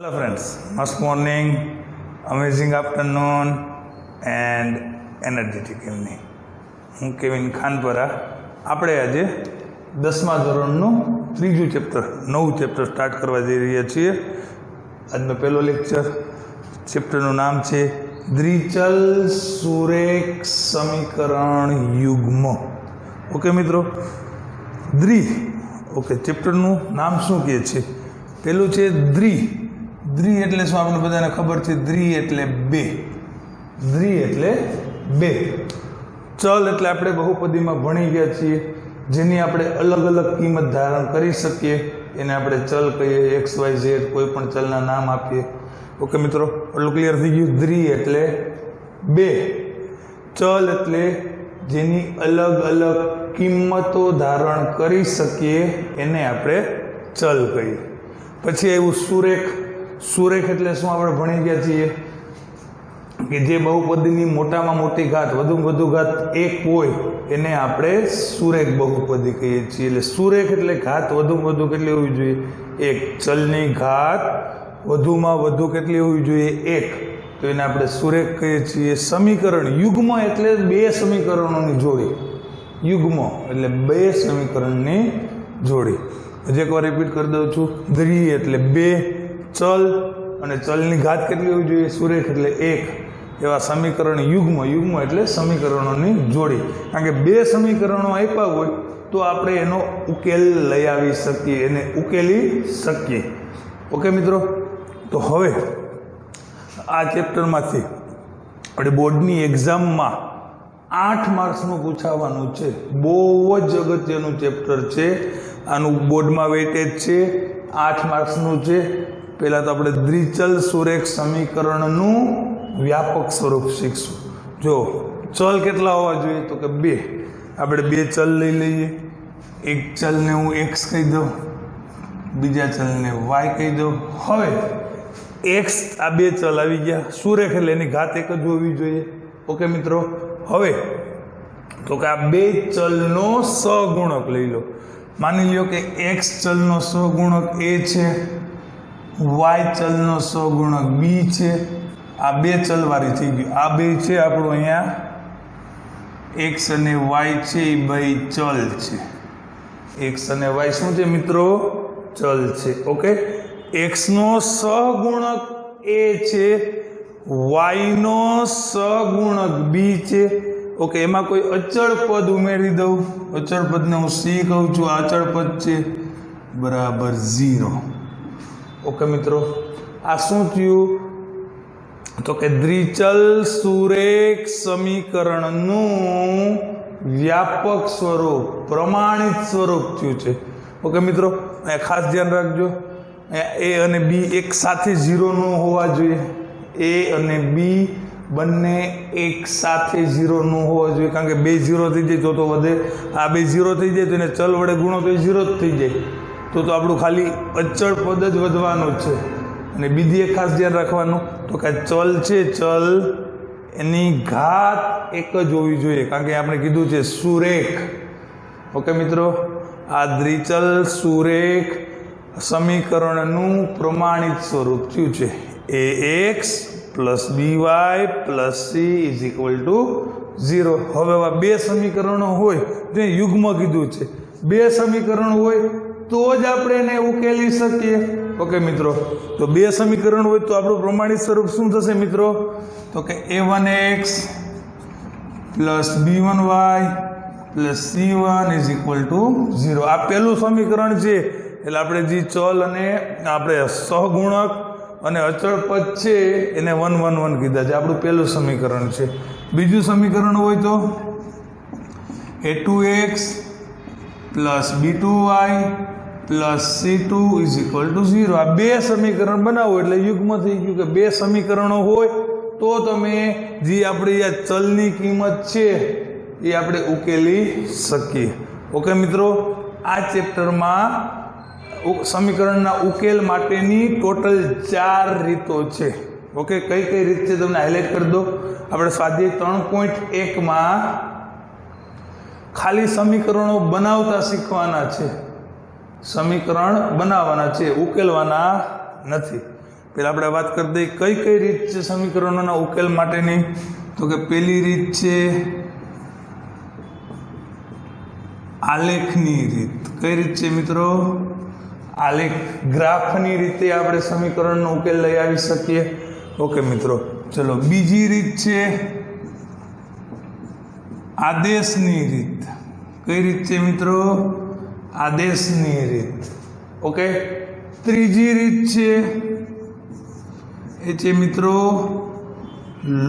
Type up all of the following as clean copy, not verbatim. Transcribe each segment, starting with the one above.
Hello friends, must morning, amazing afternoon and energetic evening. હું Kevin Khanpara. આપણે આજે 10મા ધોરણનું ત્રીજું ચેપ્ટર, નવું ચેપ્ટર સ્ટાર્ટ કરવા જઈ રહ્યા છીએ. આજનો પહેલો લેક્ચર. ચેપ્ટરનું નામ છે દ્વિચલ સુરેખ સમીકરણ યુગ્મ. ઓકે મિત્રો, ઓકે, ચેપ્ટરનું નામ શું કહે છે? પેલું છે દ્વિ એટલે શું? આપણે બધાને ખબર છે. દ્વિ એટલે બે. ચલ એટલે આપણે બહુપદીમાં ભણી ગયા છીએ, જેની આપણે અલગ અલગ કિંમત ધારણ કરી શકીએ, એને આપણે ચલ કહીએ. એક્સ વાય ઝેડ કોઈ પણ ચલના નામ આપીએ. ઓકે મિત્રો, એટલું ક્લિયર થઈ ગયું. દ્વિ એટલે બે. ચલ એટલે જેની અલગ અલગ કિંમતો ધારણ કરી શકીએ, એને આપણે ચલ કહીએ. પછી આવ્યું સુરેખ એટલે શું? આપણે ભણી ગયા છીએ કે જે બહુપદીની મોટામાં મોટી ઘાત, વધુમાં વધુ ઘાત એક હોય, એને આપણે સુરેખ બહુપદી કહીએ છીએ. એટલે સુરેખ એટલે ઘાત વધુમાં વધુ કેટલી હોવી જોઈએ? એક. ચલની ઘાત વધુમાં વધુ કેટલી હોવી જોઈએ? એક. તો એને આપણે સુરેખ કહીએ છીએ. સમીકરણ યુગ્મ એટલે બે સમીકરણોની જોડી. યુગ્મ એટલે બે સમીકરણની જોડી. હજી એકવાર રિપીટ કરી દઉં છું. દ્વિ એટલે બે ચલ અને ચલની ઘાત કેટલી હોવી જોઈએ? સુરેખ એટલે એક. એવા સમીકરણ યુગ્મ એટલે સમીકરણોની જોડી. કારણ કે બે સમીકરણો આપ્યા હોય તો આપણે એનો ઉકેલ લઈ આવી શકીએ, એને ઉકેલી શકીએ. ઓકે મિત્રો, તો હવે આ ચેપ્ટરમાંથી આપણે બોર્ડની એક્ઝામમાં 8 માર્ક્સનું પૂછાવાનું છે. બહુ જ અગત્યનું ચેપ્ટર છે. આનું બોર્ડમાં વેટેજ છે 8 માર્ક્સનું છે. પહેલાં તો આપણે દ્વિચલ સુરેખ સમીકરણનું વ્યાપક સ્વરૂપ શીખશું. જો ચલ કેટલા હોવા જોઈએ? તો કે બે. આપણે બે ચલ લઈ લઈએ. એક ચલને હું એક્સ કહી દઉં, બીજા ચલને વાય કહી દઉં. હવે એક્સ, આ બે ચલ આવી ગયા. સુરેખ એટલે એની ઘાત એક જ હોવી જોઈએ. ઓકે મિત્રો, હવે તો કે આ બે ચલનો સહગુણક લઈ લો. માની લ્યો કે એક્સ ચલનો સહગુણક એ છે, વાય ચલનો સહગુણક બી છે. આ બે ચલવાળી થઈ ગયું. આ બે છે આપણું અહીંયા એક્સ અને વાય છે, એ બે ચલ છે. એક્સ અને વાય શું છે મિત્રો? ચલ છે. ઓકે, એક્સનો સહગુણક એ છે, વાયનો સહગુણક બી છે. ઓકે, એમાં કોઈ અચળ પદ ઉમેરી દઉં. અચળ પદને હું સી કહું છું. આ અચળ પદ છે બરાબર 0. ઓકે મિત્રો, આ શું થયું? તો કે દ્વિચલ સુરેખ સમીકરણનું વ્યાપક સ્વરૂપ, પ્રમાણિત સ્વરૂપ થયું છે. ઓકે મિત્રો, અહીંયા ખાસ ધ્યાન રાખજો, એ અને બી એક સાથે 0 ન હોવા જોઈએ. એ અને બી બંને એક સાથે 0 ન હોવા જોઈએ. કારણ કે બે 0 થઈ જાય તો વધે. આ બે 0 થઈ જાય તો એને ચલ વડે ગુણો તો 0 જ થઈ જાય. તો આપણું ખાલી અચળ પદ જ વધવાનું છે. અને બીજી એક ખાસ ધ્યાન રાખવાનું, તો કે ચલ છે, ચલ એની ઘાત એક જ હોવી જોઈએ. કારણ કે આપણે કીધું છે સુરેખ. ઓકે મિત્રો, આ દ્વિચલ સુરેખ સમીકરણનું પ્રમાણિત સ્વરૂપ થયું છે. A x plus b y plus c is equal to 0. હવે આવા બે સમીકરણો હોય, જે યુગ્મ કીધું છે, બે સમીકરણ હોય તો જ આપણે એને ઉકેલી શકીએ. ઓકે મિત્રો, તો બે સમીકરણ હોય તો આપણું પ્રમાણિત સ્વરૂપ શું થશે મિત્રો? તો કે a1x plus b1y plus c1 is equal to 0. આ પહેલું સમીકરણ છે. એટલે આપણે જે ચલ અને આપણે સહગુણક અને અચળ પદ છે એને 1 1 1 કીધા છે. આપણું પહેલું સમીકરણ છે. બીજું સમીકરણ હોય તો a2x plus b2y plus c2 is equal to 0. આ બે સમીકરણ બનાવો એટલે યુગ્મ થઈ ગયું. કે બે સમીકરણો હોય તો તમે જે આપણી આ ચલની કિંમત છે એ આપણે ઉકેલી શકીએ. ઓકે મિત્રો, આ ચેપ્ટરમાં સમીકરણના ઉકેલ માટેની ટોટલ 4 રીતો છે. ઓકે, કઈ કઈ રીત છે તમને હાઇલાઇટ કરી દો. આપણે સ્વાધ્યાય 3.1માં ખાલી સમીકરણો બનાવતા શીખવાના છે. સમીકરણ બનાવવાના છે, ઉકેલવાના નથી. પહેલા આપણે વાત કરી દઈએ કઈ કઈ રીત છે સમીકરણોના ઉકેલ માટેની. તો કે પહેલી રીત છે આલેખની રીત. કઈ રીત છે મિત્રો? આલેખ, ગ્રાફની રીતે આપણે સમીકરણનો ઉકેલ લઈ આવી શકીએ. ઓકે મિત્રો, ચલો બીજી રીત છે આદેશની રીત. કઈ રીત છે મિત્રો? આદેશની રીત. ઓકે, ત્રીજી રીત છે એ છે મિત્રો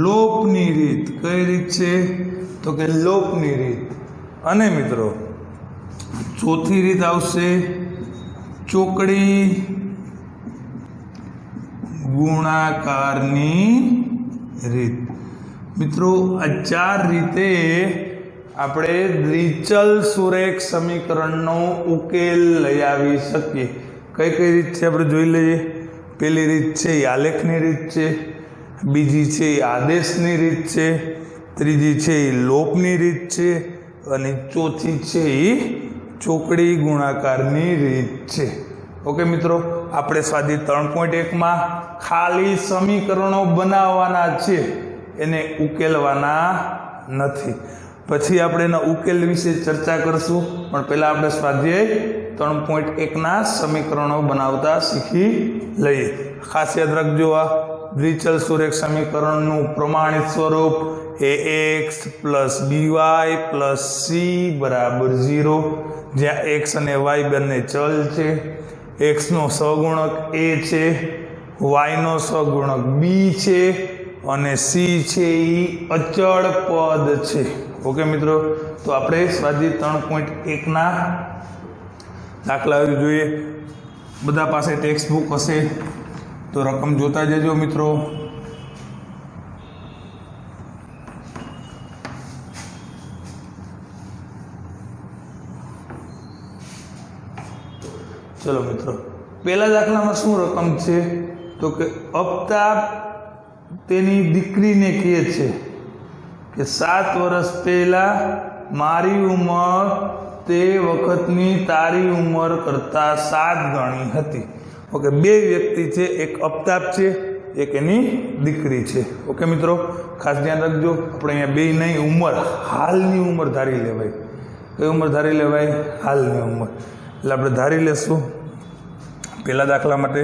લોપની રીત. કઈ રીત છે? તો કે લોપની રીત. અને મિત્રો ચોથી રીત આવશે ચોકડી ગુણાકારની રીત. મિત્રો આ ચાર રીતે આપણે દ્વિચલ સુરેખ સમીકરણનો ઉકેલ લઈ આવી શકીએ. કઈ કઈ રીત છે આપણે જોઈ લઈએ. પહેલી રીત છે એ આલેખની રીત છે, બીજી છે એ આદેશની રીત છે, ત્રીજી છે એ લોપની રીત છે, અને ચોથી છે એ ચોકડી ગુણાકારની રીત છે. ઓકે મિત્રો, આપણે સ્વાધ્યાય 3.1માં ખાલી સમીકરણો બનાવવાના છે, એને ઉકેલવાના નથી. પછી આપણે એના ઉકેલ વિશે ચર્ચા કરશું, પણ પહેલાં આપણે સ્વાધ્યાય 3.1ના સમીકરણો બનાવતા શીખી લઈએ. ખાસ યાદ રાખજો, આ દ્વિચલ સુરેખ સમીકરણનું પ્રમાણિત સ્વરૂપ ax plus by plus c બરાબર 0, જ્યાં x અને y બંને ચલ છે. x નો સહગુણક a છે, y નો સહગુણક b છે, અને c છે એ અચળ પદ છે. ઓકે મિત્રો, તો આપણે સ્વાધ્યાય 3.1ના દાખલા જોઈએ. બધા પાસે ટેક્સ્ટ બુક હશે તો રકમ જોતા જજો મિત્રો. ચલો મિત્રો, પહેલા દાખલામાં શું રકમ છે? તો કે અફતાબ તેની દીકરીને કહે છે કે 7 વર્ષ પહેલા મારી ઉંમર તે વખતની તારી ઉંમર કરતાં 7 ગણી હતી. ઓકે, બે વ્યક્તિ છે, એક અફતાબ છે, એક એની દીકરી છે. ઓકે મિત્રો, ખાસ ધ્યાન રાખજો, આપણે અહીંયા બે નહીં, ઉંમર, હાલની ઉંમર ધારી લેવાય. કઈ ઉંમર ધારી લેવાય? હાલની ઉંમર. એટલે આપણે ધારી લેશું પહેલા દાખલા માટે.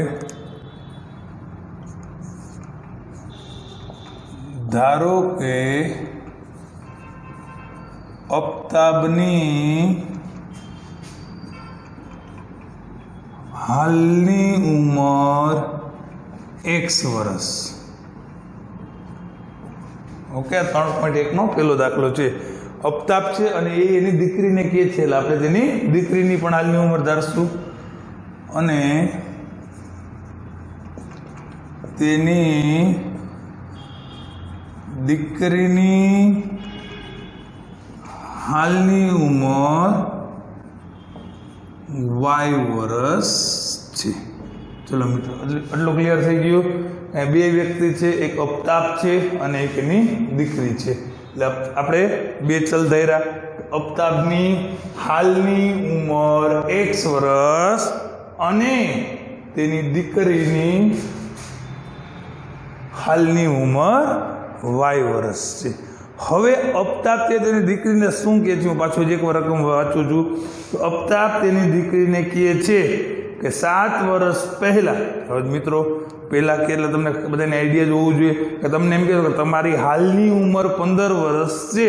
ધારો કે અફતાબની હાલની ઉંમર x વર્ષ. ઓકે, 3.1નો પહેલો દાખલો છે. અફતાબ છે અને એ એની દીકરીને કહે છે, એટલે આપણે તેની દીકરીની પણ હાલની ઉંમર ધારશું. અને તેની દીકરીની હાલની ઉંમર y વર્ષ છે. ચલો મિત્રો, આટલું ક્લિયર થઈ ગયું. બે વ્યક્તિ છે, એક અફતાબ છે અને એક એની દીકરી છે. એટલે આપણે બે ચલ ધાર્યા. અફતાબની હાલની ઉંમર x વર્ષ અને તેની દીકરીની હાલની ઉંમર y વર્ષ છે. હવે અફતાબ તેની દીકરીને શું કહે છે? હું પાછું જ એકવાર રકમ વાંચું છું. તો અફતાબ તેની દીકરીને કહે છે કે 7 વર્ષ પહેલા. હવે મિત્રો, પહેલા કે એટલે તમને બધાને આઈડિયા જોવું જોઈએ કે તમને એમ કહેવાય કે તમારી હાલની ઉંમર 15 વર્ષ છે,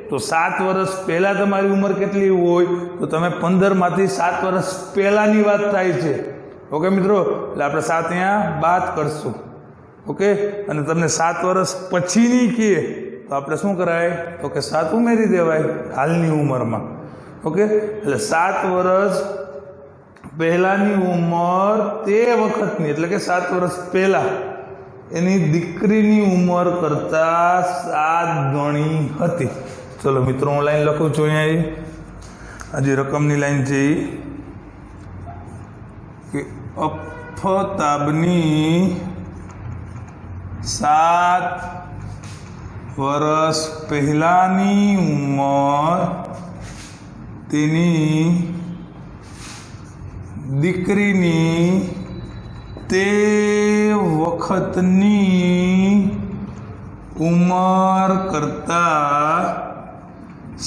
તો 7 વર્ષ પહેલા તમારી ઉંમર કેટલી હોય? તો તમે 15માંથી 7 વર્ષ પહેલાની વાત થાય છે. ઓકે મિત્રો, એટલે આપણે 7 અહીંયા બાદ કરશું. ઓકે, અને તમને 7 વર્ષ પછીની કહે તો આપણે શું કરાય? તો કે 7 ઉમેરી દેવાય હાલની ઉંમરમાં. ઓકે, એટલે 7 વર્ષ પહેલાની ઉંમર તે વખતની, એટલે કે 7 વર્ષ પહેલા એની દીકરીની ઉંમર કરતાં 7 ગણી હતી. ચલો મિત્રો, હું લાઈન લખું છું અહીંયા. આજે રકમની લાઈન છે કે અફતાબની 7 વર્ષ પહેલાની ઉંમર તેની દીકરીની તે વખતની ઉંમર કરતાં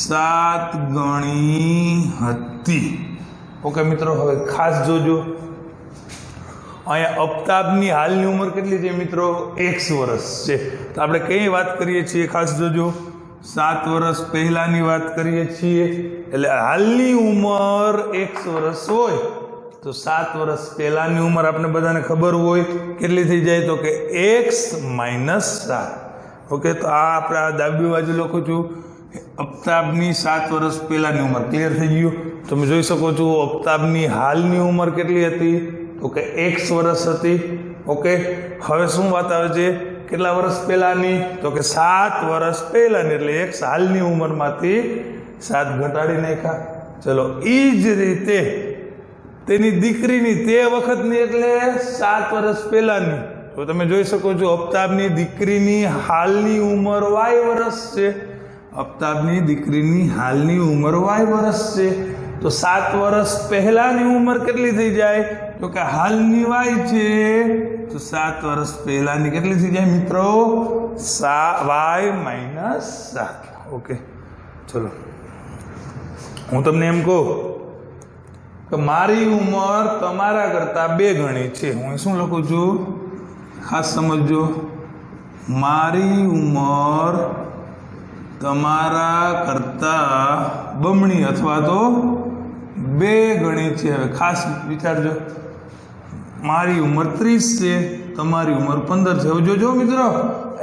7 ગણી હતી. ઓકે મિત્રો, હવે ખાસ જોજો, અહીંયા અફતાબની હાલની ઉંમર કેટલી છે મિત્રો? 1 વર્ષ છે. તો આપણે કઈ વાત કરીએ છીએ? ખાસ જોજો, 7 વર્ષ પહેલાની વાત કરીએ છીએ. એટલે હાલની ઉંમર 1 વર્ષ હોય તો 7 વર્ષ પહેલાની ઉંમર આપણે બધાને ખબર હોય કેટલી થઈ જાય? તો કે x - 7. ઓકે, તો આ આપણે આ ડાબી બાજુ લખું છું અફતાબની 7 વર્ષ પહેલાની ઉંમર. ક્લિયર થઈ ગયું? તમે જોઈ શકો છો અફતાબની હાલની ઉંમર કેટલી હતી? તો કે 1 વર્ષ હતી. ઓકે, હવે શું વાત આવે છે? કેટલા વર્ષ પહેલાની? તો કે 7 વર્ષ પહેલાની. એટલે x હાલની ઉંમરમાંથી 7 ઘટાડી નાખ્યા. ચલો, એ જ રીતે તેની દીકરીની તે વખતની એટલે 7 વર્ષ પહેલાની. તો તમે જોઈ શકો છો અફતાબની દીકરીની હાલની ઉંમર y વર્ષ છે. અફતાબની દીકરીની હાલની ઉંમર y વર્ષ છે. તો 7 વર્ષ પહેલાની ઉંમર કેટલી થઈ જાય? તો કે હાલની y છે. તો 7 વર્ષ પહેલાની કેટલી થઈ જાય મિત્રો? y - 7. ઓકે, ચલો હું તમને એમ કહું કે મારી ઉંમર તમારા કરતાં 2 ગણી છે. હું શું લખું છું? ખાસ સમજજો, મારી ઉંમર તમારા કરતાં બમણી અથવા તો 2 ગણી છે. હવે ખાસ વિચારજો, મારી ઉંમર 30 છે, તમારી ઉંમર 15 છે. હવે જોજો મિત્રો,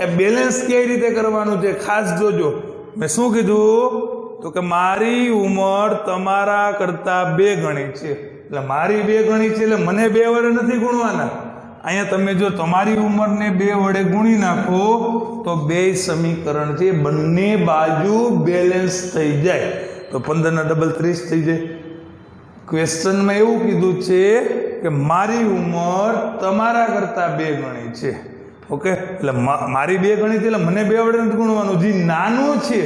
એ બેલેન્સ કઈ રીતે કરવાનું છે ખાસ જોજો. મેં શું કીધું? તો કે મારી ઉંમર તમારા કરતાં 2 ગણી છે. એટલે મારી 2 ગણી છે એટલે મને 2 વડે નથી ગુણવાના. અહીંયા તમે જો તમારી ઉંમરને 2 વડે ગુણી નાખો તો 2 સમીકરણ છે બંને બાજુ બેલેન્સ થઈ જાય. તો 15 ના ડબલ 30 થઈ જાય. ક્વેશ્ચનમાં એવું કીધું છે કે મારી ઉંમર તમારા કરતાં 2 ગણી છે. ઓકે, એટલે મારી 2 ગણી છે એટલે મને 2 વડે નથી ગુણવાનું. જે નાનું છે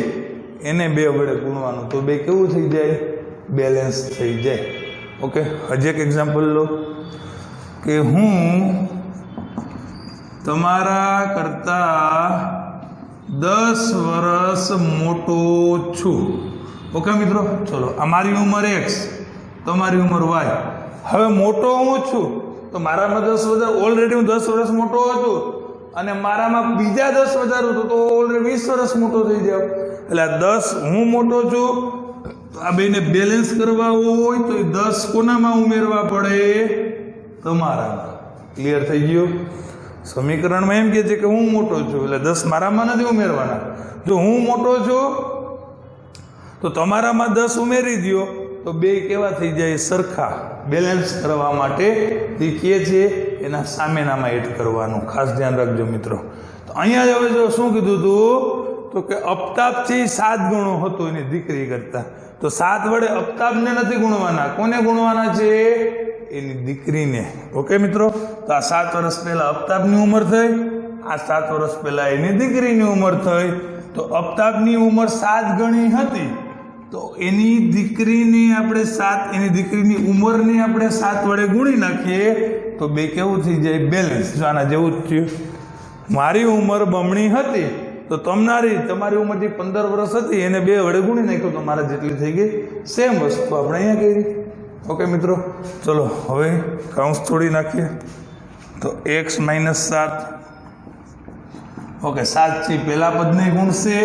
એને 2 વડે ગુણવાનું. તો 2 કેવું થઈ જાય? બેલેન્સ થઈ જાય. ઓકે, હજી એક એક્ઝામ્પલ લો કે હું તમારા કરતાં 10 વર્ષ મોટો છું. ઓકે મિત્રો, ચલો આ મારી ઉંમર x, તમારી ઉંમર y. હવે મોટો હું છું તો મારામાં 10 વધારે, ઓલરેડી હું 10 વર્ષ મોટો હતો અને મારામાં બીજા 10 વધારું તો ઓલરેડી 20 વર્ષ મોટો થઈ જાવ. એટલે આ 10 હું મોટો છું, આ બેને બેલેન્સ કરવા હોય તો 10 કોનામાં ઉમેરવા પડે? તમારામાં. ક્લિયર થઈ ગયું? સમીકરણમાં એમ કહે છે કે હું મોટો છું એટલે 10 મારામાં નથી ઉમેરવાના. જો હું મોટો છું તો તમારામાં 10 ઉમેરી દો તો 2 કેવા થઈ જાય? સરખા. બેલેન્સ કરવા માટે જે કહે છે એના સામેનામાં એડ કરવાનું. ખાસ ધ્યાન રાખજો મિત્રો. તો અહીંયા હવે જો શું કીધું હતું? તો કે અફતાબ છે 7 ગણો હતો એની દીકરી કરતા. તો 7 વડે અફતાબને નથી ગુણવાના. કોને ગુણવાના છે? એની દીકરીને. ઓકે મિત્રો, તો આ 7 વર્ષ પહેલા અફતાબની ઉંમર થઈ, આ 7 વર્ષ પહેલા એની દીકરીની ઉંમર થઈ. તો અફતાબની ઉંમર 7 ગણી હતી તો એની દીકરીની આપણે 7, એની દીકરીની ઉંમરને આપણે 7 વડે ગુણી નાખીએ તો 2 કેવું થઈ જાય? બેલેન્સ. જો આના જેવું જ થયું. મારી ઉંમર બમણી હતી તો તમારી ઉંમર જે 15 વર્ષ હતી એને 2 વડે ગુણી નાખ્યો તો મારા જેટલી થઈ ગઈ. સેમ વસ્તુ આપણે અહીંયા કરી. ઓકે મિત્રો, ચલો હવે કૌંસ તોડી નાખીએ. તો x - 7. ઓકે, 7 છે પહેલા પદને ગુણશે,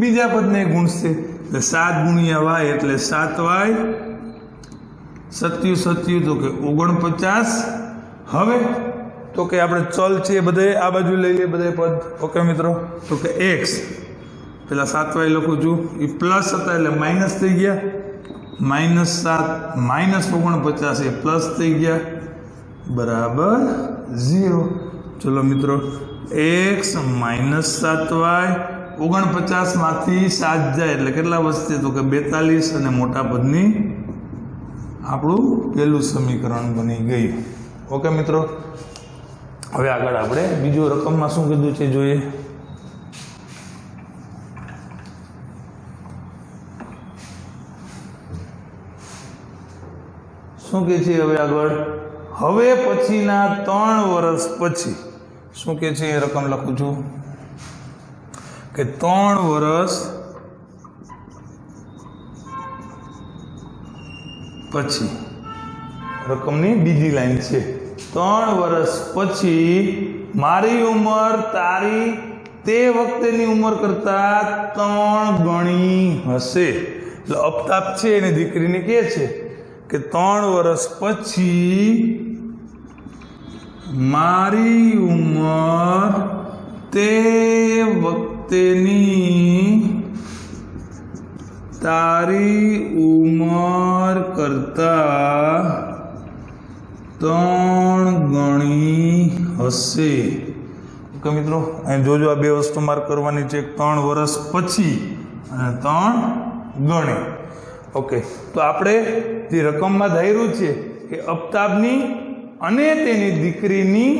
બીજા પદને ગુણશે. એટલે 7 ગુણ્યા y એટલે 7y. 7 તો કે 49. હવે તો કે આપણે ચલ છે બધે આ બાજુ લઈ લઈએ બધે પદ. ઓકે મિત્રો, તો કે x પેલા 7y લખું છું, એ પ્લસ હતા એટલે માઇનસ થઈ ગયા. -7 -49 એ પ્લસ થઈ ગયા બરાબર 0. ચલો મિત્રો, x - 7y. 49 માંથી 7 જાય એટલે કેટલા વધશે? તો કે 42. અને મોટા પદની આપણું પહેલું સમીકરણ બની ગયું. ઓકે મિત્રો, હવે આગળ આપણે બીજો રકમમાં શું કીધું છે જોઈએ. શું કહે છે હવે આગળ? હવે પછીના 3 વર્ષ પછી શું કે છે એ રકમ લખું છું કે 3 વર્ષ પછી રકમની બીજી લાઈન છે 3 વર્ષ પછી મારી ઉંમર તારી તે વખતેની ઉંમર કરતા 3 ગણી હશે. એટલે અફતાબ છે એની દીકરીને કહે છે કે 3 વર્ષ પછી મારી ઉંમર તે વખતેની તારી ઉંમર કરતા 3 ગણી હશે. ઓકે મિત્રો, અહીં જોજો આ બે વસ્તુ માર્ક કરવાની છે, 3 વર્ષ પછી અને 3 ગણી. ઓકે, તો આપણે જે રકમમાં ધાર્યું છે કે અફતાબની અને તેની દીકરીની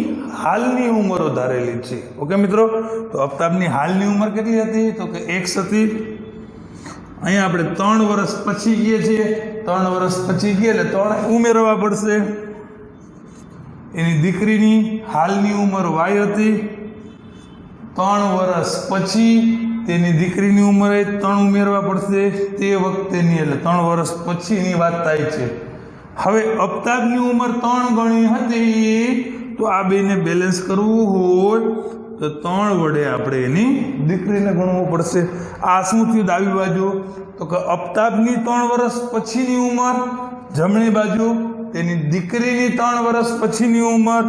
હાલની ઉંમરો ધારેલી છે. ઓકે મિત્રો, તો અફતાબની હાલની ઉંમર કેટલી હતી તો કે x હતી. અહીંયા આપણે 3 વર્ષ પછી ગઈએ છીએ, 3 વર્ષ પછી ગઈએ એટલે 3 ઉમેરવા પડશે. એની દીકરીની હાલની ઉંમર y હતી. 3 વર્ષ પછી તેની દીકરીની ઉંમરે 3 ઉમેરવા પડશે તે વખતેની, એટલે 3 વર્ષ પછીની વાત થાય છે. હવે અફતાબની ઉંમર 3 ગણી હતી, તો આ બેને બેલેન્સ કરવું હોય તો 3 વડે આપણે એની દીકરીને ગણવું પડશે. આ શું થયું ડાબી બાજુ તો કે અફતાબની 3 વર્ષ પછીની ઉંમર, જમણી બાજુ તેની દીકરીની 3 વર્ષ પછીની ઉંમર.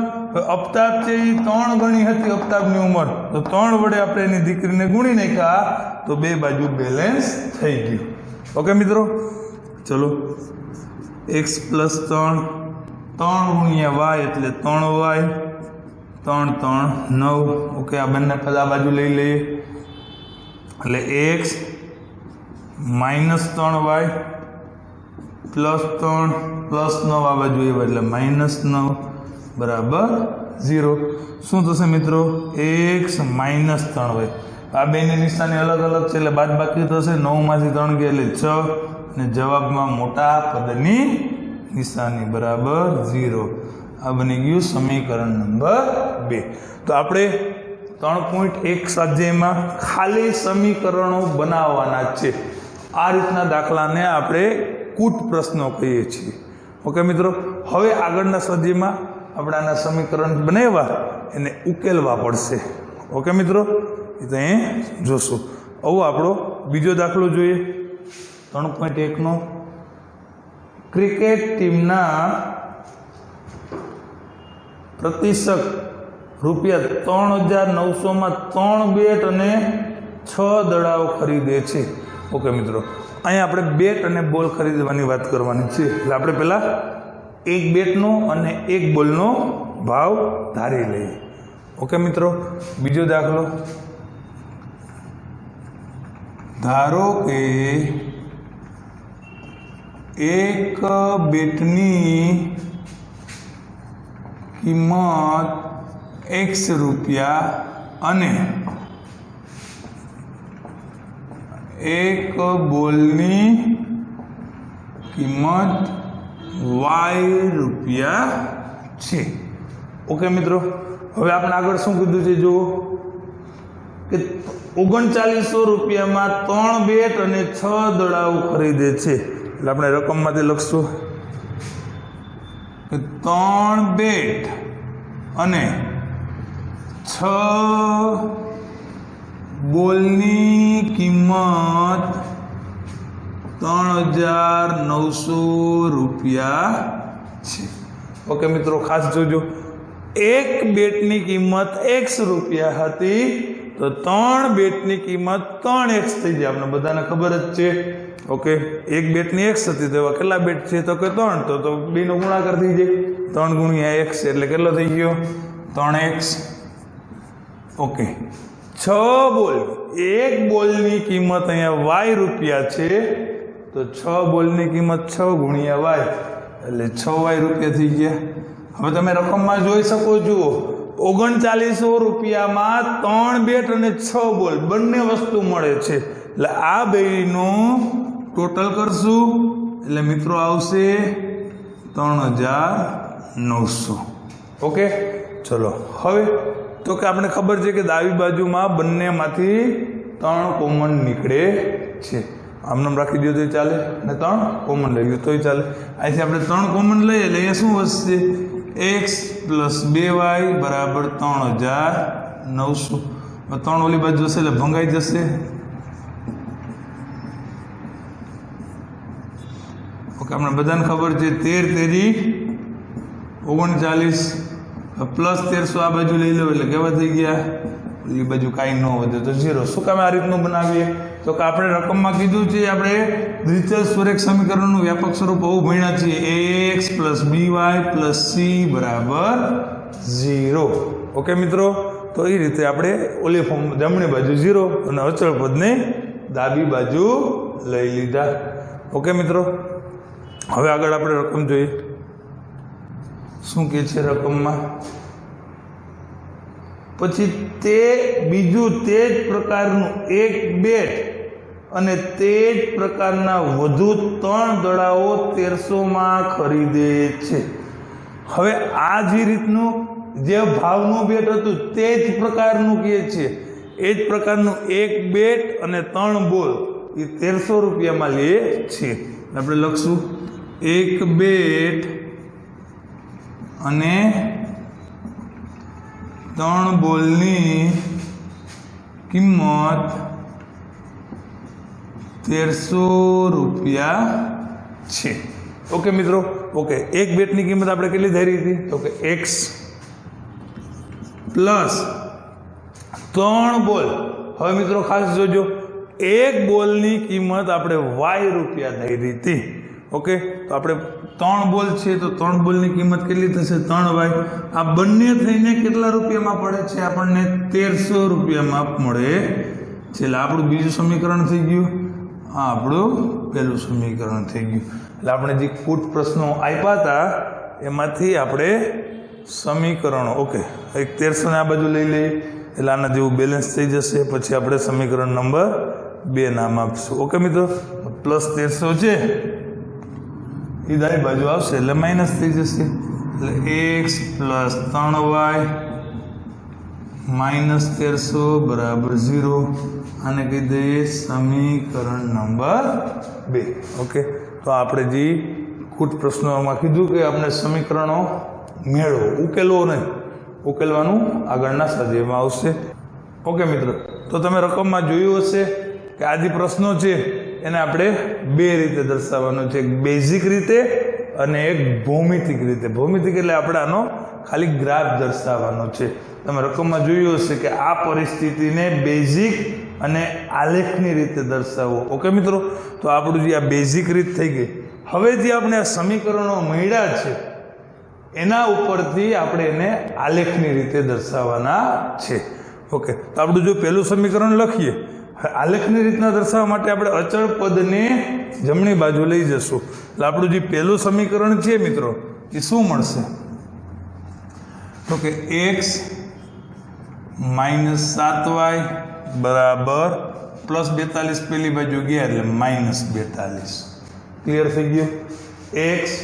અફતાબ છે એ 3 ગણી હતી અફતાબની ઉંમર, તો 3 વડે આપણે એની દીકરીને ગુણી નાખ્યા તો બે બાજુ બેલેન્સ થઈ ગયું. ઓકે મિત્રો, ચલો x + 3 ગુણ્યા y એટલે 3y, 3 3 9. ઓકે, આ બંને પદ આ બાજુ લઈ લઈએ એટલે x -3y +3 +9 આ બાજુ એટલે -9 બરાબર 0. શું થશે મિત્રો? x -3y. આ બેની નિશાની અલગ અલગ છે એટલે બાદબાકી થશે. 9 માંથી 3 ગયા એટલે 6 અને જવાબમાં મોટા પદની નિશાની બરાબર 0. આ બની ગયું સમીકરણ નંબર 2. તો આપણે 3.1 સ્વાધ્યાયમાં ખાલી સમીકરણો બનાવવાના છે. આ રીતના દાખલાને આપણે કૂટ પ્રશ્નો કહીએ છીએ. ઓકે મિત્રો, હવે આગળના સ્વાધ્યાયમાં આપણે આના સમીકરણ બનાવ્યા એને ઉકેલવા પડશે. ઓકે મિત્રો, એ તો અહીં જોશું. હવે આપણો બીજો દાખલો જોઈએ 3.1 નો. ક્રિકેટ ટીમના પ્રતિશત ₹3900 માં 3 બેટ અને 6 દડાઓ ખરીદે છે. ઓકે મિત્રો, અહીંયા આપણે બેટ અને બોલ ખરીદવાની વાત કરવાની છે. એટલે આપણે પહેલાં એક બેટનો અને એક બોલનો ભાવ ધારી લઈએ. ઓકે મિત્રો, બીજો દાખલો. ધારો કે એક બેટની કિંમત x રૂપિયા અને એક બોલની કિંમત y રૂપિયા છે. ઓકે મિત્રો, હવે આપણે આગળ શું કીધું છે જુઓ કે 3900 રૂપિયામાં 3 બેટ અને 6 દડાઓ ખરીદે છે. એટલે આપણે રકમમાંથી લખશું કે 3 બેટ અને 6 બોલની કિંમત 3900 રૂપિયા છે. ઓકે મિત્રો, ખાસ જોજો, એક બેટની કિંમત x રૂપિયા હતી તો 3 બેટની કિંમત 3x થઈ જાય. આપણે બધાને ખબર જ છે. ઓકે, એક બેટની x હતી તો એવા કેટલા બેટ છે તો કે 3, તો 2 નો ગુણાકાર થઈ જાય. 3 ગુણ્યા x એટલે કેટલો થઈ ગયો? 3x. ઓકે, 6 બોલ, એક બોલની કિંમત અહીંયા y રૂપિયા છે તો 6 બોલની કિંમત 6 ગુણ્યા y એટલે 6y રૂપિયા થઈ ગયા. હવે તમે રકમમાં જોઈ શકો છો 3900 રૂપિયામાં 3 બેટ અને 6 બોલ બંને વસ્તુ મળે છે. એટલે આ બેનું ટોટલ કરશું એટલે મિત્રો આવશે 3900. 900. ઓકે, ચલો હવે તો કે આપણે ખબર છે કે ડાબી બાજુમાં બંનેમાંથી 3 કોમન નીકળે છે. આમ રાખી દો તો ચાલે અને 3 કોમન લઈ લો તોય ચાલે. અહીંથી આપણે 3 કોમન લઈએ એટલે અહીંયા શું વધશે? x + 2y = 3900. 3 ઓલી બાજુ જશે એટલે ભંગાઈ જશે. ઓકે, આપણે બધાને ખબર છે 13 તેરી 39 પ્લસ 1300 આ બાજુ લઈ લો એટલે કેવા થઈ ગયા? એ બાજુ કાંઈ ન વધે તો 0. શું કામ આ રીતનું બનાવીએ? તો કે આપણે રકમમાં કીધું છે આપણે દ્વિચલ સ્વરેખ સમીકરણનું વ્યાપક સ્વરૂપ આવું ભણ્યા છીએ ax + by + c = 0. ઓકે મિત્રો, તો એ રીતે આપણે ઓલી ફોર્મ જમણી બાજુ 0 અને અચળ પદને ડાબી બાજુ લઈ લીધા. ઓકે મિત્રો, હવે આગળ આપણે રકમ જોઈએ. શું કહે છે રકમમાં? પછી તે બીજું તે જ પ્રકારનું એક બેટ અને તે જ પ્રકારના વધુ 3 દડાઓ 1300માં ખરીદે છે. હવે આ જે રીતનું જે ભાવનું બેટ હતું તે જ પ્રકારનું કહે છે, એ જ પ્રકારનું એક બેટ અને 3 બોલ એ 1300 રૂપિયામાં લે છે. આપણે લખશું એક બેટ અને 3 બોલની કિંમત 1300 રૂપિયા છે. ઓકે મિત્રો, ઓકે, એક બેટની કિંમત આપણે કેટલી ધારી હતી? તો કે x પ્લસ 3 બોલ. હવે મિત્રો ખાસ જોજો, એક બોલની કિંમત આપણે y રૂપિયા ધારી હતી. ઓકે, તો આપણે 3 બોલ છે તો 3 બોલની કિંમત કેટલી થશે? 3y. આ બંને થઈને કેટલા રૂપિયામાં પડે છે? આપણને 1300 રૂપિયામાં મળે છે. એટલે આપણું બીજું સમીકરણ થઈ ગયું, આ આપણું પહેલું સમીકરણ થઈ ગયું. એટલે આપણે જે કુટ પ્રશ્નો આપ્યા હતા એમાંથી આપણે સમીકરણો, ઓકે, એક 1300 ને આ બાજુ લઈ લઈએ એટલે આના જેવું બેલેન્સ થઈ જશે. પછી આપણે સમીકરણ નંબર 2 નામ આપશું. ઓકે મિત્રો, પ્લસ 1300 છે એ દાઈ બાજુ આવશે એટલે માઇનસ થઈ જશે. એટલે x + 3y - 1300 = 0. આને કહી દઈએ સમીકરણ નંબર 2. ઓકે, તો આપણે જે કુટ પ્રશ્નોમાં કીધું કે આપણે સમીકરણો મેળવો, ઉકેલવો નહીં, ઉકેલવાનું આગળના સ્વાધ્યાયમાં આવશે. ઓકે મિત્રો, તો તમે રકમમાં જોયું હશે કે આ જે પ્રશ્નો છે એને આપણે 2 રીતે દર્શાવવાનો છે, એક બેઝિક રીતે અને એક ભૌમિતિક રીતે. ભૌમિતિક એટલે આપણે આનો ખાલી ગ્રાફ દર્શાવવાનો છે. તમે રકમમાં જોયું હશે કે આ પરિસ્થિતિને બેઝિક અને આલેખની રીતે દર્શાવો. ઓકે મિત્રો, તો આપણું જે આ બેઝિક રીત થઈ ગઈ. હવે જે આપણે આ સમીકરણો મળ્યા છે એના ઉપરથી આપણે એને આલેખની રીતે દર્શાવવાના છે. ઓકે, તો આપણું જો પહેલું સમીકરણ લખીએ, આલેખની રીતના દર્શાવવા માટે આપણે અચળ પદને જમણી બાજુ લઈ જશું. એટલે આપણું જે પહેલું સમીકરણ છે મિત્રો એ શું મળશે? તો કે x - 7y + +42 પેલી બાજુ ગયા એટલે -42. ક્લિયર થઈ ગયું? x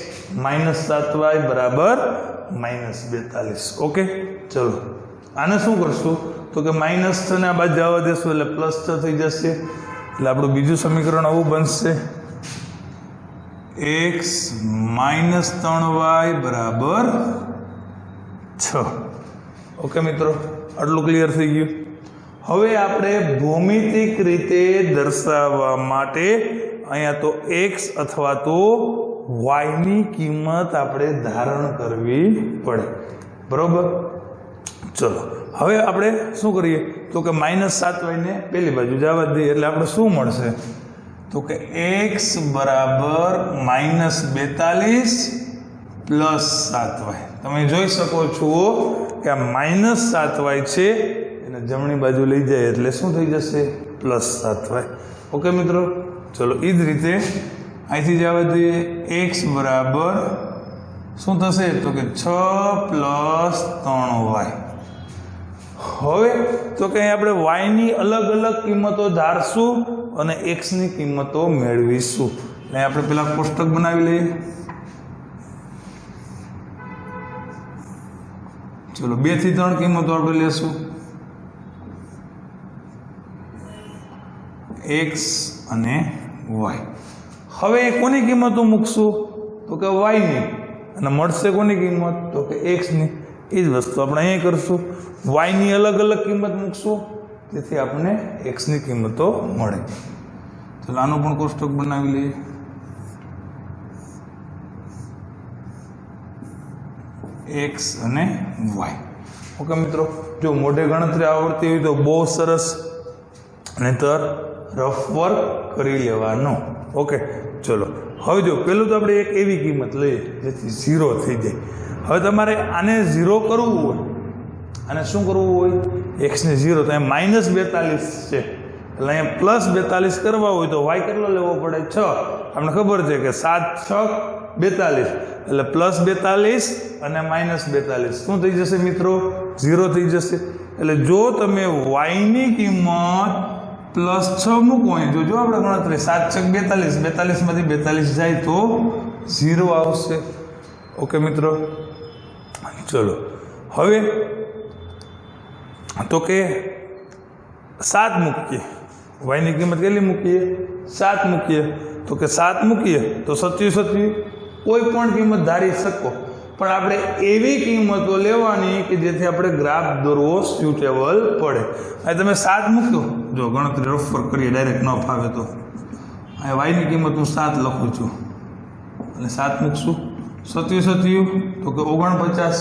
- 7y = -42. ઓકે, ચલો આને શું કરશું? તો કે -6 ને આ બાજુ જવા દેશું એટલે +6 થઈ જશે. એટલે આપણું બીજું સમીકરણ આવું બનશે x - 3y = 6. ઓકે મિત્રો, આટલું ક્લિયર થઈ ગયું. હવે આપણે ભૌમિતિક રીતે દર્શાવવા માટે અહીંયા તો x અથવા તો y ની કિંમત આપણે ધારણ કરવી પડે. બરોબર, ચલો હવે આપણે શું કરીએ? તો કે -7y ને પેલી બાજુ જવા દઈએ એટલે આપણે શું મળશે? તો કે x = -42 + 7y. તમે જોઈ શકો છો કે આ -7y છે એને જમણી બાજુ લઈ જાય એટલે શું થઈ જશે? +7y. ઓકે મિત્રો, ચલો એ જ રીતે અહીંથી જવા દઈએ. x બરાબર શું થશે? તો કે 6 + 3y. હવે તો કે આપણે y ની અલગ અલગ કિંમતો ધારશું અને x ની કિંમતો મેળવીશું. એટલે આપણે પેલા કોષ્ટક બનાવી લઈએ. ચલો 2 થી 3 કિંમતો આપણે લેશું, x અને y. હવે કોની કિંમતો મૂકશું તો કે y ની, અને મળશે કોની કિંમત તો કે x ની. એ જ વસ્તુ આપણે અહીંયા કરશું, y ની અલગ અલગ કિંમત મૂકશું, જેથી આપણને x ની કિંમતો મળે. તો આનું પણ કોષ્ટક બનાવી લઈએ. x અને y. ઓકે મિત્રો, જો મોઢે ગણતરી આવડતી હોય તો બહુ સરસ, નહીંતર રફ વર્ક કરી લેવાનો. ઓકે ચલો, હવે જો પેલું તો આપણે એક એવી કિંમત લઈએ જેથી 0 થઈ જાય. હવે તમારે આને 0 કરવું હોય, અને શું કરવું હોય, x ને 0, તો અહીંયા -42 છે, એટલે અહીંયા +42 કરવા હોય તો y કેટલો લેવો પડે 6. આપણે ખબર છે કે 7 6 42, એટલે +42 અને -42 શું થઈ જશે મિત્રો, 0 થઈ જશે. એટલે જો તમે y ની કિંમત +6 મૂકો, જો આપણે ગણતરી 7 6 42, 42 માંથી 42 જાય તો 0 આવશે. ઓકે મિત્રો, ચલો હવે તો કે 7 મૂકીએ, y ની કિંમત કેટલી મૂકીએ 7 મૂકીએ, તો કે 7 મૂકીએ તો 27 કોઈ પણ કિંમત ધારી શકો, પણ આપણે એવી કિંમતો લેવાની કે જેથી આપણે ગ્રાફ દોરવો સ્યુટેબલ પડે. અહીં તમે 7 મૂકો, જો ગણતરી રફ વર્ક કરીએ, ડાયરેક્ટ ન ફાવે તો અહીં y ની કિંમત હું 7 લખું છું, અને 7 મૂકશું, 27 તો કે 49,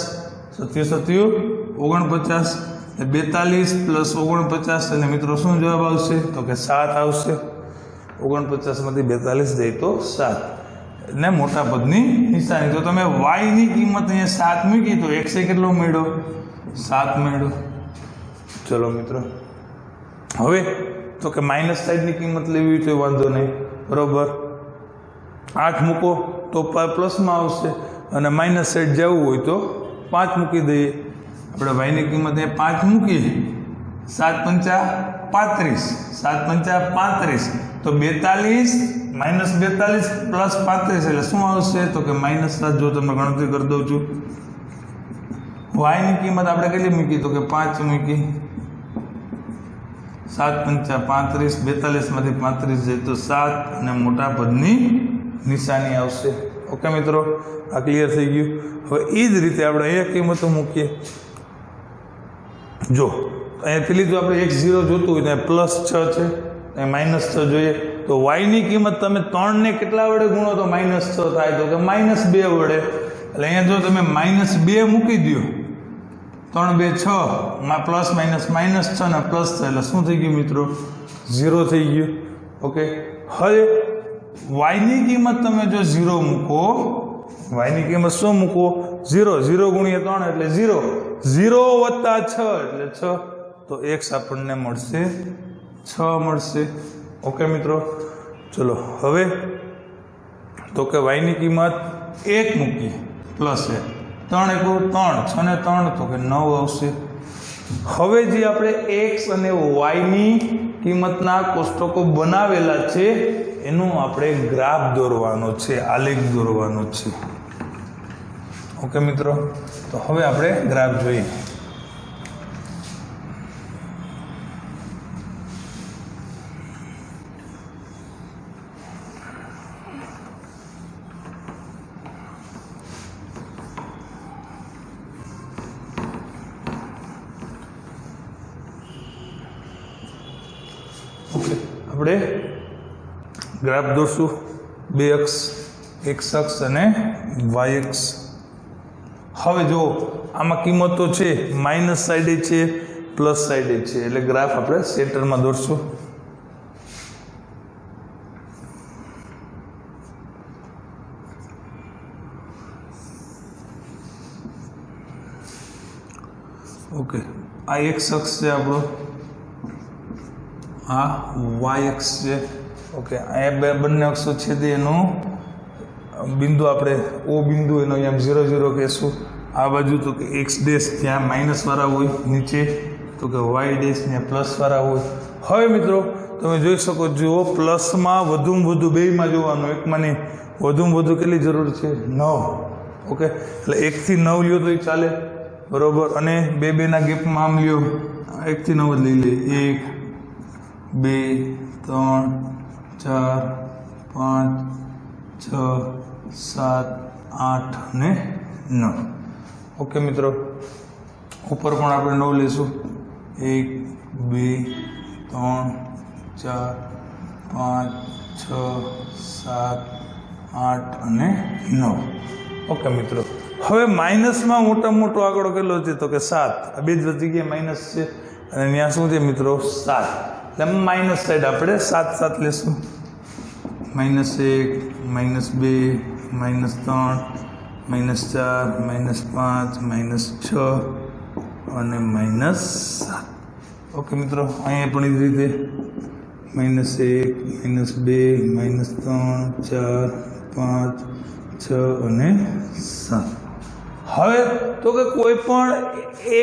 27 49, 42 + 49, એટલે મિત્રો શું જવાબ આવશે તો કે 7 આવશે. 49 માંથી 42 જાય તો 7, ને મોટા પદની નિશાની. તો તમે y ની કિંમત અહીંયા 7 મૂકી તો x એ કેટલો મળ્યો 7 મળ્યો. ચલો મિત્રો, હવે તો કે માઇનસ સાઈડની કિંમત લેવી હોય તો વાંધો નહીં, બરોબર. 8 મૂકો તો પ્લસમાં આવશે, અને માઇનસ સાઈડ જવું હોય તો 5 મૂકી દઈએ. આપણે y ની કિંમત અહીંયા 5 મૂકીએ, 7 5 35, 7 5 35, તો 42 -42 + 35 એટલે શું આવશે તો કે -7. જો તમે ગણતરી કરી દઉં છું, y ની કિંમત આપણે કેટલી મૂકી તો કે 5 મૂકી, 7 5 35, 42 માંથી 35 જાય તો 7, અને મોટા પદની નિશાની આવશે. ઓકે મિત્રો, આ ક્લિયર થઈ ગયું. હવે એ જ રીતે આપણે અહીંયા કિંમતો મૂકીએ. જો અહીંયાથી લીધું આપણે x0 જોતું હોય તો +6 છે, અહીં -6 જોઈએ, તો y ની કિંમત તમે 3 ને કેટલા વડે ગુણો તો -6 થાય, તો કે -2 વડે. એટલે અહીંયા જો તમે -2 મૂકી દો, 3 2 6 માં પ્લસ માઇનસ -6 ને પ્લસ થાય, એટલે શું થઈ ગયું મિત્રો 0 થઈ ગયું. ઓકે, હવે y ની કિંમત તમે જો 0 મૂકો, y ની કિંમત શું મૂકો 0, 0 × 3 એટલે 0, 0 + 6 એટલે 6, તો x આપણને મળશે 6 મળશે. ઓકે મિત્રો, ચલો હવે તો કે y ની કિંમત 1 મૂકી પ્લસ 1, 3 × 3 6 ને 3 તો કે 9 આવશે. હવે જે આપણે x અને y ની કિંમતના કોષ્ટકો બનાવેલા છે એનું આપણે ગ્રાફ દોરવાનો છે, આલેખ દોરવાનો છે. ઓકે મિત્રો, તો હવે આપણે ગ્રાફ જોઈએ. ઓકે, આપણે ગ્રાફ દોરશું, 2 અક્ષ, x અક્ષ અને y અક્ષ. હવે જો આમાં કિંમતો છે, માઇનસ સાઈડે છે, પ્લસ સાઈડે છે, એટલે ગ્રાફ આપણે સેન્ટરમાં દોરશું. ઓકે, આ x અક્ષ છે આપણો, આ y અક્ષ છે. ઓકે, અહીંયા બંને અક્ષો છે તે એનું બિંદુ આપણે O બિંદુ એનો અહીંયા 0 0 કહેશું. આ બાજુ તો કે x ડેશ ત્યાં માઇનસ વાળા હોય, નીચે તો કે y ડેશ ત્યાં પ્લસ વાળા હોય. હવે મિત્રો તમે જોઈ શકો, જુઓ પ્લસમાં વધુમાં વધુ, બેયમાં જોવાનું, એકમાં નહીં, વધુમાં વધુ કેટલી જરૂર છે 9. ઓકે, એટલે 1 થી 9 લ્યો તો એ ચાલે, बराबर। अने बे बेना गेपमां आम ल्यो 1 થી 9 लई ले 1 2 3 4 5 6 7 8 અને 9। ओके मित्रों, ऊपर पण आपणे 9 लेशुं 1 2 3 4 5 6 7 8 અને 9। ओके मित्रों, हवे माइनस में मोटा मोटो आंकड़ो केटलो छे तो के 7। आ बे ज जग्याए माइनस छे अने त्यां शुं छे मित्रों 7, એટલે माइनस साइड આપણે 7 7 लेशुं। -1 -2 -3 -4 -5 -6 અને -7। ओके मित्रों, अहीं पण ए रीते -1 -2 -3 4 5 6 અને 7। હવે તો કે કોઈ પણ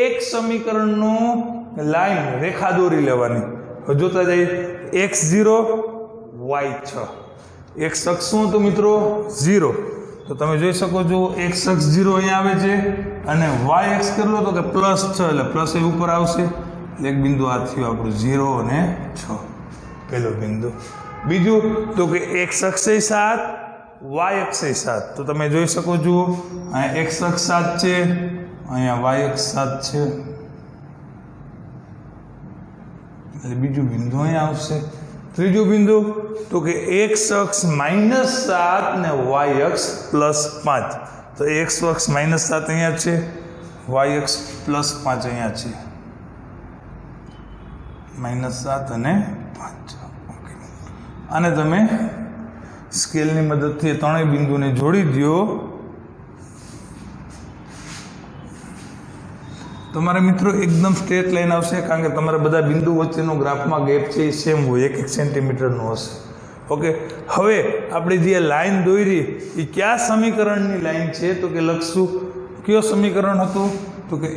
એક સમીકરણનો લાઈન રેખા દોરી લેવાની। જોતા જઈએ x0 y6, x અક્ષ શું હતું મિત્રો 0, તો તમે જોઈ શકો છો x અક્ષ 0 અહીંયા આવે છે અને y અક્ષ કેટલો તો કે +6, એટલે પ્લસ એ ઉપર આવશે, એટલે એક બિંદુ આ થયું આપણું 0 અને 6 પહેલો બિંદુ। બીજું તો કે x અક્ષ 7 y અક્ષ 7, તો તમે જોઈ શકો છો અહીંયા x અક્ષ 7 છે, અહીંયા y અક્ષ 7 છે, એટલે બીજું બિંદુ અહીંયા આવશે। ત્રીજું બિંદુ તો કે x અક્ષ -7 ને y અક્ષ +5, તો x અક્ષ -7 અહીંયા છે, y અક્ષ +5 અહીંયા છે, -7 અને 5। ઓકે, આને તમે સ્કેલની મદદથી ત્રણેય બિંદુને જોડી દો, તમારે મિત્રો એકદમ સ્ટ્રેટ લાઈન આવશે, કારણ કે તમારા બધા બિંદુ વચ્ચેનો ગ્રાફમાં ગેપ છે એ સેમ હોય, 1 સેન્ટીમીટરનો હશે। ઓકે, હવે આપણે જે લાઈન દોરી એ કયા સમીકરણની લાઈન છે તો કે લખશું, કયો સમીકરણ હતું તો કે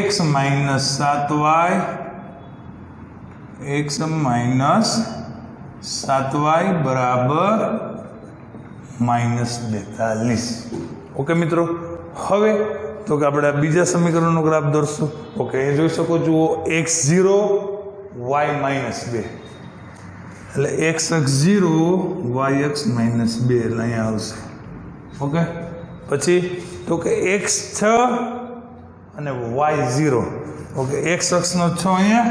x - 7y બરાબર -42। ઓકે મિત્રો, હવે તો કે આપણે બીજા સમીકરણનો ગ્રાફ દોરશું। ઓકે, એ જોઈ શકો છો x0 y -2, એટલે x અક્ષ 0 y અક્ષ -2 એટલે અહીંયા આવશે। ઓકે, પછી તો કે x6 અને y0, ઓકે x અક્ષનો 6 અહીંયા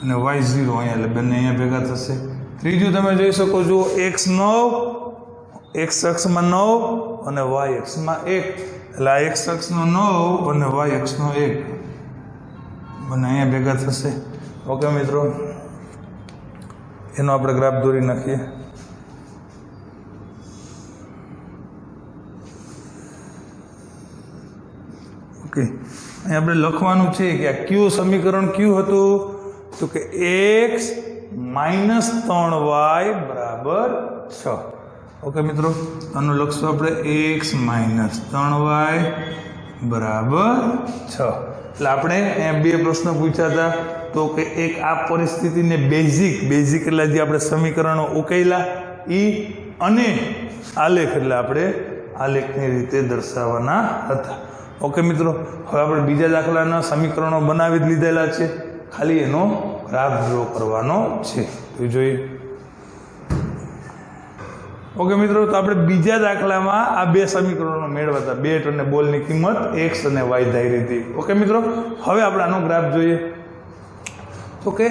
અને y0 અહીંયા, એટલે બંને અહીંયા ભેગા થશે। ત્રીજું તમે જોઈ શકો છો x9, x અક્ષમાં 9 અને y અક્ષમાં 1, એટલે આ x અક્ષનો 9 અને y અક્ષનો 1 બંને અહીંયા ભેગા થશે। ઓકે મિત્રો, એનો આપણે ગ્રાફ દોરી નાખીએ। ઓકે, અહીં આપણે લખવાનું છે કે આ કયું સમીકરણ કયું હતું તો કે x -3y બરાબર 6। ઓકે મિત્રો, આનું લખશું આપણે x -3y બરાબર 6। એટલે આપણે અહીંયા બે પ્રશ્નો પૂછ્યા હતા, તો કે એક આ પરિસ્થિતિને બેઝિક એટલે જે આપણે સમીકરણો ઉકેલા એ, અને આલેખ એટલે આપણે આલેખની રીતે દર્શાવવાના હતા। ઓકે મિત્રો, હવે આપણે બીજા દાખલાના સમીકરણો બનાવી જ લીધેલા છે, ખાલી એનો ગ્રાફ ડ્રો કરવાનો છે, તો જોઈએ। ઓકે મિત્રો, તો આપણે બીજા દાખલામાં આ બે સમીકરણો મેળવ્યા હતા, બેટ અને બોલની કિંમત x અને y ધારી હતી। ઓકે મિત્રો, હવે આપણે આનો ગ્રાફ જોઈએ। તો કે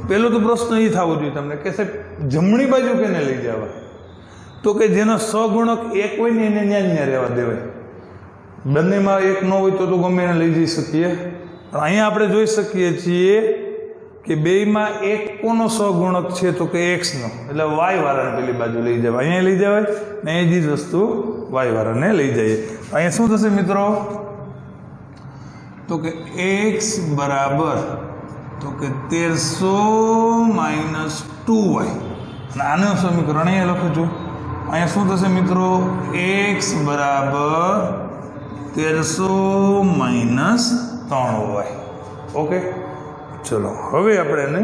પહેલો તો પ્રશ્ન એ થવો જોઈએ તમને કે સાહેબ જમણી બાજુ કેને લઈ જવા, તો કે જેનો સગુણક 1 હોય ને એને ન્યા રહેવા દેવાય, બંનેમાં 1 ન હોય તો ગમે એને લઈ જઈ શકીએ। પણ અહીંયા આપણે જોઈ શકીએ છીએ કે બેયમાં એક કોનો સહગુણક છે તો કે x નો, એટલે y વાળાને પેલી બાજુ લઈ જવાય, અહીંયા લઈ જવાય ને એ જ વસ્તુ y વાળાને લઈ જઈએ। અહીંયા શું થશે મિત્રો તો કે x બરાબર તો કે 1300 - 2y, અને આનું સમીકરણ અહીંયા લખું છું। અહીંયા શું થશે મિત્રો x બરાબર 1300 - 3y। ઓકે, ચલો હવે આપણે એને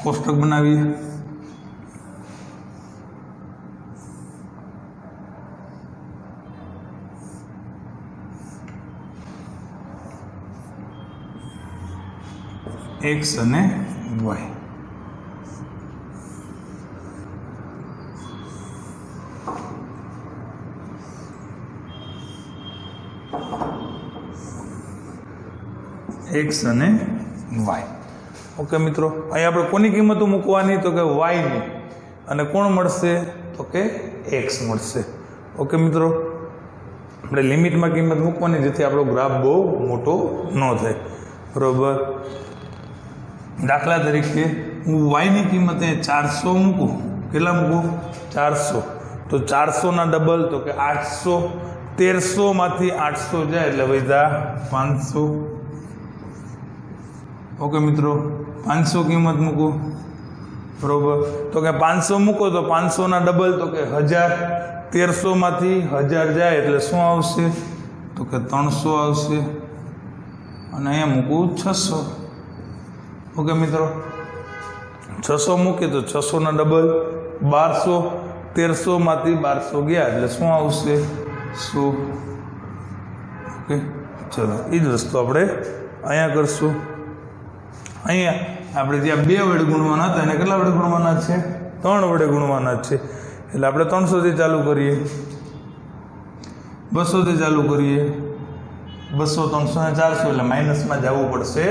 કોષ્ટક બનાવીએ। એક્સ અને વાય. એક્સ અને વાય. ઓકે મિત્રો, અહીં આપણે કોની કિંમતો મૂકવાની? તો કે વાયની. અને કોણ મળશે? તો કે એક્સ મળશે. ઓકે મિત્રો, આપણે લિમિટમાં કિંમત મૂકવાની, જેથી આપણો ગ્રાફ બહુ મોટો ન થાય. બરાબર. દાખલા તરીકે હું વાયની કિંમત 400 મૂકું. કેટલા મૂકું? 400. તો 400ના ડબલ તો કે 800. 1300માંથી 800 જાય એટલે વધ્યા 500. ઓકે મિત્રો, 500 કિંમત મૂકું. બરાબર. તો કે 500 મૂકો તો 500ના ડબલ તો કે 1000. 1300માંથી 1000 જાય એટલે શું આવશે? તો કે 300 આવશે. અને અહીંયા મૂકું 600. ઓકે મિત્રો, 600 મૂકીએ તો 600ના ડબલ 1200. 1300માંથી 1200 ગયા એટલે શું આવશે? 100. ઓકે ચલો, એ જ વસ્તુ આપણે અહીંયા કરશું. અહીંયા આપણે જ્યાં 2 વડે ગુણવાના હતા એને કેટલા વડે ગુણવાના છે? 3 વડે ગુણવાના છે. એટલે આપણે 300થી ચાલુ કરીએ, 200થી ચાલુ કરીએ, 200, 300 અને 400 એટલે માઇનસમાં જવું પડશે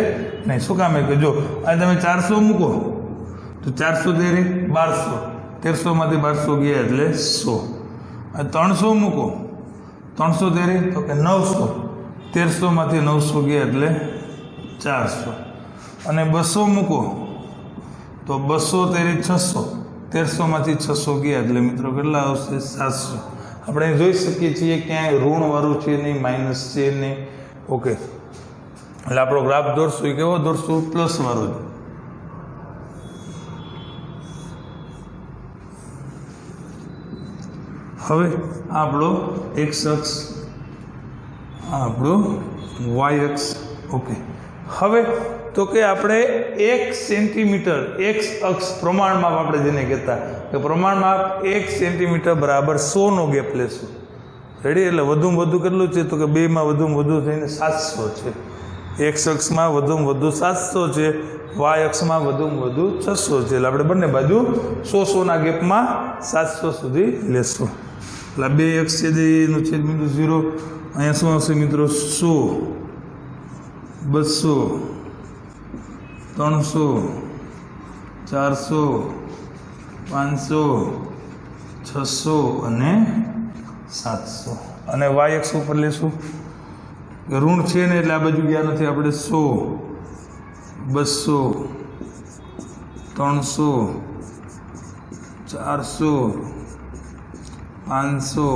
નહીં. શું કામ? કે જો આ તમે 400 મૂકો તો 400 તેરી 1200. 1300માંથી 1200 ગયા એટલે 100. આ 300 મૂકો, 300 તેરી તો કે 900. 1300માંથી 900 ગયા એટલે 400. અને 200 મૂકો તો 200 તેરી 600. 1300માંથી 600 ગયા એટલે મિત્રો કેટલા આવશે? 700. આપણે જોઈ શકીએ છીએ ક્યાંય ઋણવાળું છે નહીં, માઇનસ છે નહીં. ઓકે, એટલે આપણો ગ્રાફ દોરશું એ કેવો દોરશું? પ્લસ વાળો જ. હવે આપણો એક્સ અક્ષ, આપણો વાય અક્ષ. ઓકે, હવે તો કે આપણે 1 સેન્ટીમીટર એક્સ અક્ષ પ્રમાણમાપ આપણે જેને કહેતા કે પ્રમાણમાપ 1 સેન્ટીમીટર બરાબર 100નો ગેપ લેશું. રેડી? એટલે વધુમાં વધુ કેટલું છે? તો કે 2માં વધુમાં વધુ થઈને 700 છે. એક્સ અક્ષમાં વધુમાં વધુ 700 છે, વાય અક્ષમાં વધુમાં વધુ 600 છે. એટલે આપણે બંને બાજુ 100-100ના ગેપમાં 700 સુધી લેશું. એટલે 2 અક્ષ છેદનું છેદબિંદુ 0. અહીંયા શું આવશે મિત્રો? 100, 200, 300, 400, 500, 600 અને 700. અને વાય અક્ષ ઉપર લેશું. ઋણ છે ને એટલે આ બાજુ ગયા નથી આપણે. 100, 200, 300, 400, 500,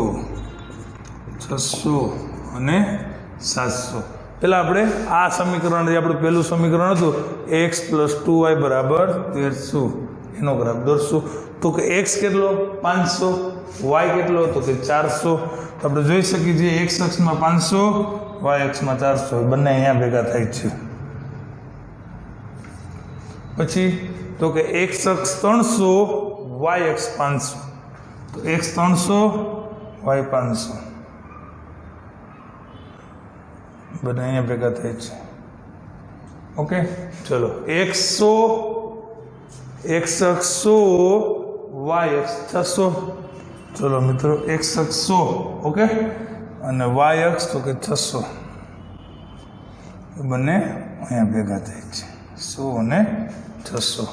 600 અને 700. પહેલાં આપણે આ સમીકરણ, જે આપણું પહેલું સમીકરણ હતું x + 2y બરાબર 1300, એનો ગ્રાફ દોરશું. તો કે x કેટલો? 500. y કેટલો? તો કે 400. તો આપણે જોઈ શકીએ છીએ x અક્ષમાં 500, y અક્ષમાં 400, બંને અહીંયા ભેગા થાય છે. પછી તો કે x અક્ષ 300, y અક્ષ 500. તો x 300, y 500, બધા અહીંયા ભેગા થાય છે. ઓકે ચલો, x 100, x અક્ષ 100, y અક્ષ 600. ચલો મિત્રો, x અક્ષ 100, ઓકે, અને y અક્ષ તો કે 600, બંને અહીંયા ભેગા થાય છે. 100 અને 600.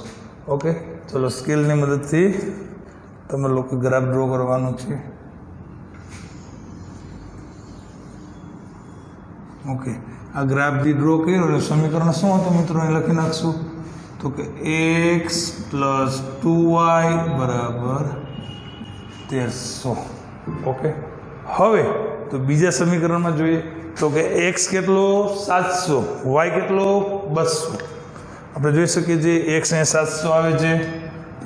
ઓકે ચલો, સ્કેલની મદદથી તમે લોકો ગ્રાફ ડ્રો કરવાનું છે. ઓકે, આ ગ્રાફ જે ડ્રો કર્યો એટલે સમીકરણ શું હતું મિત્રો? અહીં લખી નાખશું. તો કે x + 2y બરાબર 1300. ઓકે, હવે તો બીજા સમીકરણમાં જોઈએ. તો કે x કેટલો? 700, y કેટલો? 200. આપણે જોઈ શકીએ છીએ x અહીંયા 700 આવે છે,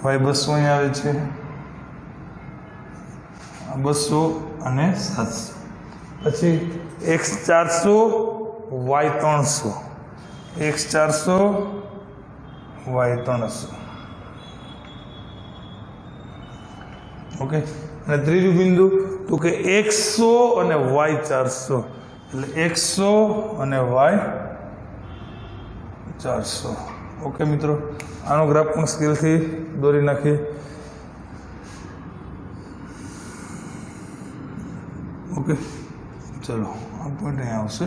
y 200 અહીંયા આવે છે. 200 અને 700. પછી x 400, y 300. x 400, y 300. Okay, અને ત્રીજું બિંદુ તો કે x 100 અને y 400. એટલે x 100 અને y 400. ઓકે મિત્રો, આનો ગ્રાફ પણ સ્કેલથી દોરી નાખીએ. ઓકે ચલો, આ પોઈન્ટ અહીંયા આવશે.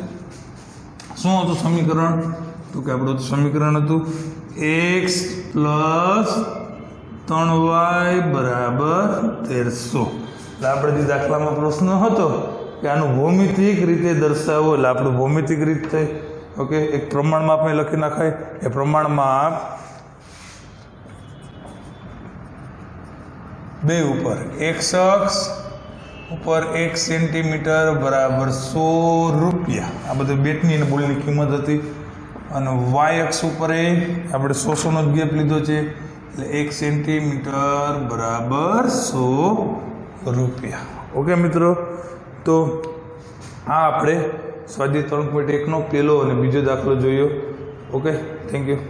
શું હતું સમીકરણ? તો કે આપણું સમીકરણ હતું x પ્લસ 3y બરાબર 1300. એટલે આપણે જે દાખલામાં પ્રશ્ન હતો કે આનું ભૌમિતિક રીતે દર્શાવો, એટલે આપણું ભૌમિતિક રીત થઈ. ઓકે, એક પ્રમાણમાં આપણે લખી નાખાય. એ પ્રમાણમાં 2 ઉપર x અક્ષ ઉપર 1 સેન્ટીમીટર બરાબર 100 રૂપિયા. આ બધું બેટની અને બોલની કિંમત હતી. અને y અક્ષ ઉપર આપણે 100નો જ ગેપ લીધો છે, એટલે 1 સેન્ટીમીટર બરાબર 100 રૂપિયા. ઓકે મિત્રો, તો આ આપણે સ્વાધ્યાય 3.1નો પહેલો અને બીજો દાખલો જોયો. Okay, thank you.